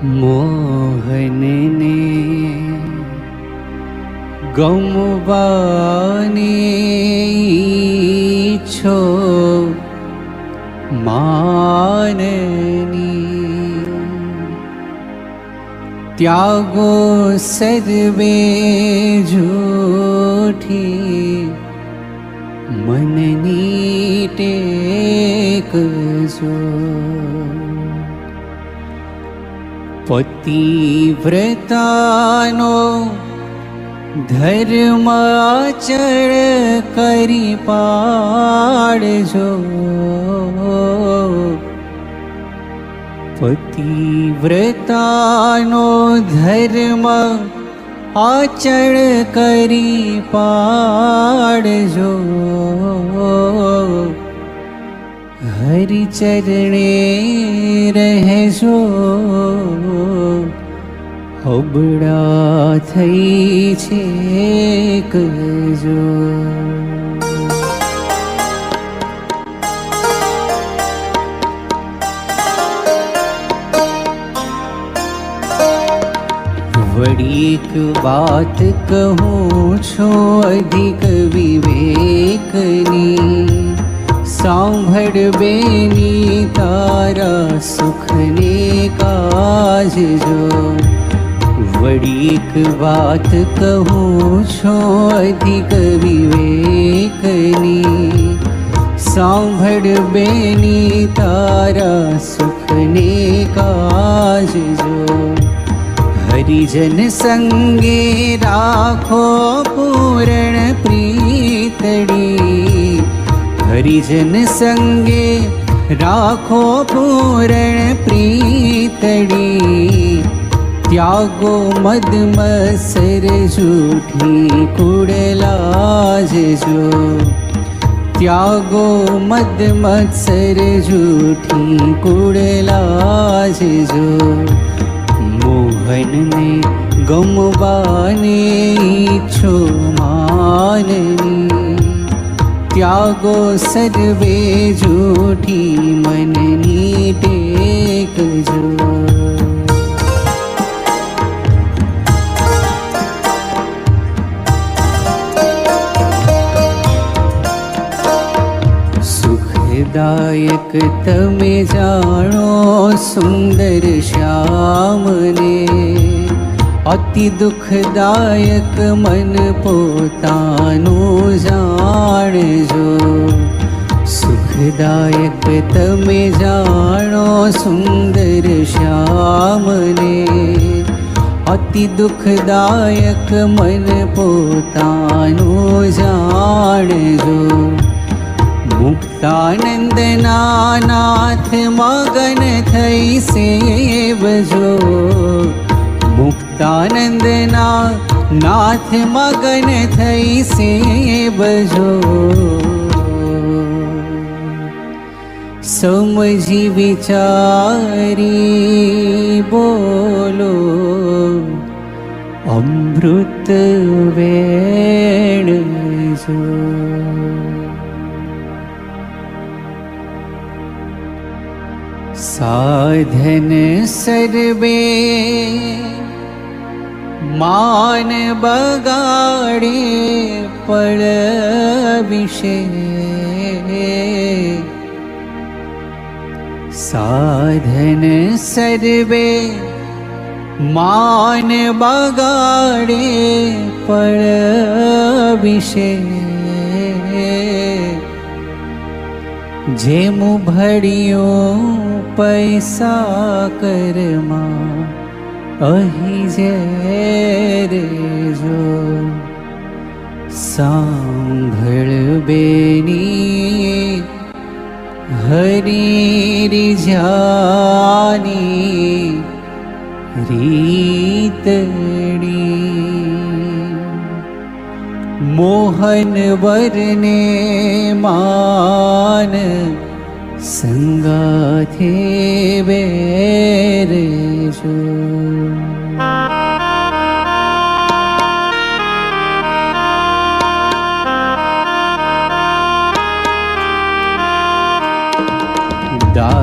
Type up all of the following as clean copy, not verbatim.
મોહનને ગમવાની ઈચ્છો માનની, ત્યાગો સર્વે જૂઠી મનની ટેકજો. પતિવ્રતાનો ધર્મ અચળ કરી પાડજો. પતિવ્રતાનો ધર્મ અચળ કરી પાડજો. હરિચરણે રહેજો, અબળા થઈ છે કજો. વળી એક વાત કહું છું અધિક વિવેકની, સાંભળ બેની તારા સુખને કાજજો. વળી એક વાત કહું છું અધિક વિવેકની, સાંભળ બેની તારા સુખને કાજજો. હરિજન સંગે રાખો પૂરણ પ્રીતડી, હરિજન સંગે રાખો પૂરણ પ્રીતડી. ત્યાગો મદ મત્સર જૂઠી કુડલાજજો. ત્યાગો મદ મત્સર જૂઠી કુડલાજજો. મોહનને ગમવાની ઈચ્છો માનની, ત્યાગો સર્વે જૂઠી મનની ટેકજો. સુખદાયક તમે જાણો સુંદર શ્યામને, અતિ દુઃખદાયક મન પોતાનું જાણજો. સુખદાયક તમે જાણો સુંદર શ્યામને, અતિ દુઃખદાયક મન પોતાનું જાણજો. મુક્તાનંદના નાથ મગન થઈ સેવજો. મુક્તાનંદના નાથ મગન થઈ સેવજો. સમજી વિચારી બોલો અમૃત વેણજો. સાધન સર્વે માન બગાડે પળ વિશે. સાધન સર્વે માન બગાડે પળ વિશે. જેમ ભળ્યો પૈસા કરમાં અહીં રેજો. સાંભળ બેની હરી રીઝાની રીતડી. મોહન વરને માન સંગાથે બેરજો.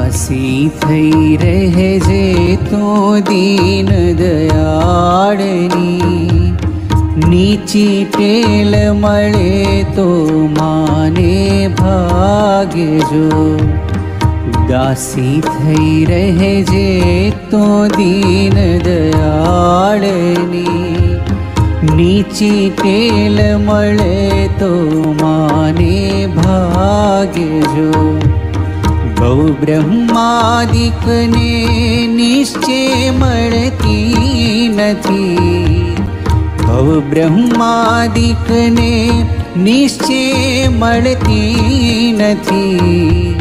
દાસી થઈ રહેજે તો દીન દયાળની, નીચી ટેલ મળે તો માને ભાગ્યજો. દાસી થઈ રહેજે તો દીન દયાળની, નીચી ટેલ મળે તો માને ભાગ્યજો. બહુ બ્રહ્માદિકને નિશ્ચય મળતી નથી, બહુ બ્રહ્માદિકને નિશ્ચય મળતી નથી.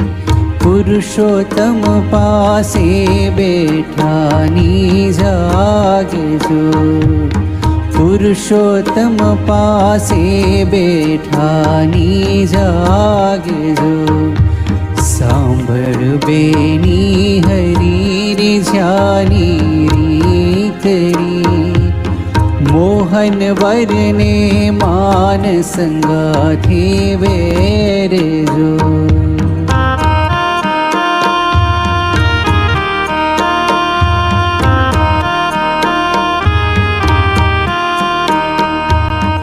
પુરુષોત્તમ પાસે બેઠાની જાગજો, પુરુષોત્તમ પાસે બેઠાની જાગજો. સાંભળ બેની હરી રીઝાની રીતરી, મોહન વરને માન સંગાથી વેરજો.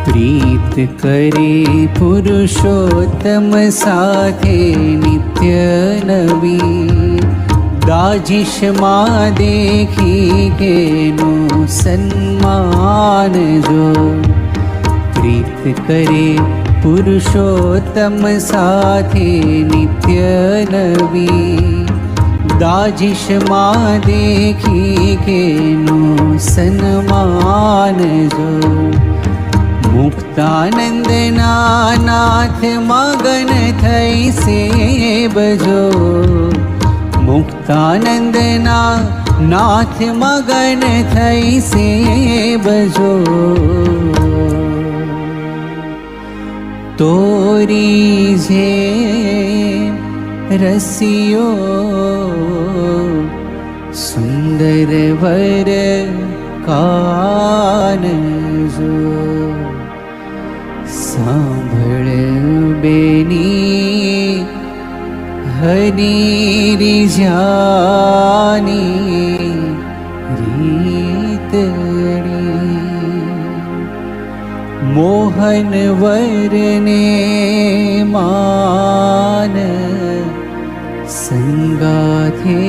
પ્રીત કરે પુરુષોત્તમ સાથે નિત્ય નવી, દાજીશમાં દેખી કેનું સન્માન જો. પ્રીત કરે પુરુષોત્તમ સાથે નિત્ય નવી, દાજીશમાં દેખી કેનું સન્માન જો. મુક્તાનંદના નાથ મગન થઈ સેબજો, મુક્તાનંદના નાથ મગન થઈ સેબજો. તોરી જે રસિયો સુંદર વર કાનજો. સાંભળ બેની હરી રીઝાની રીતડી, મોહન વરને માન સંગાથે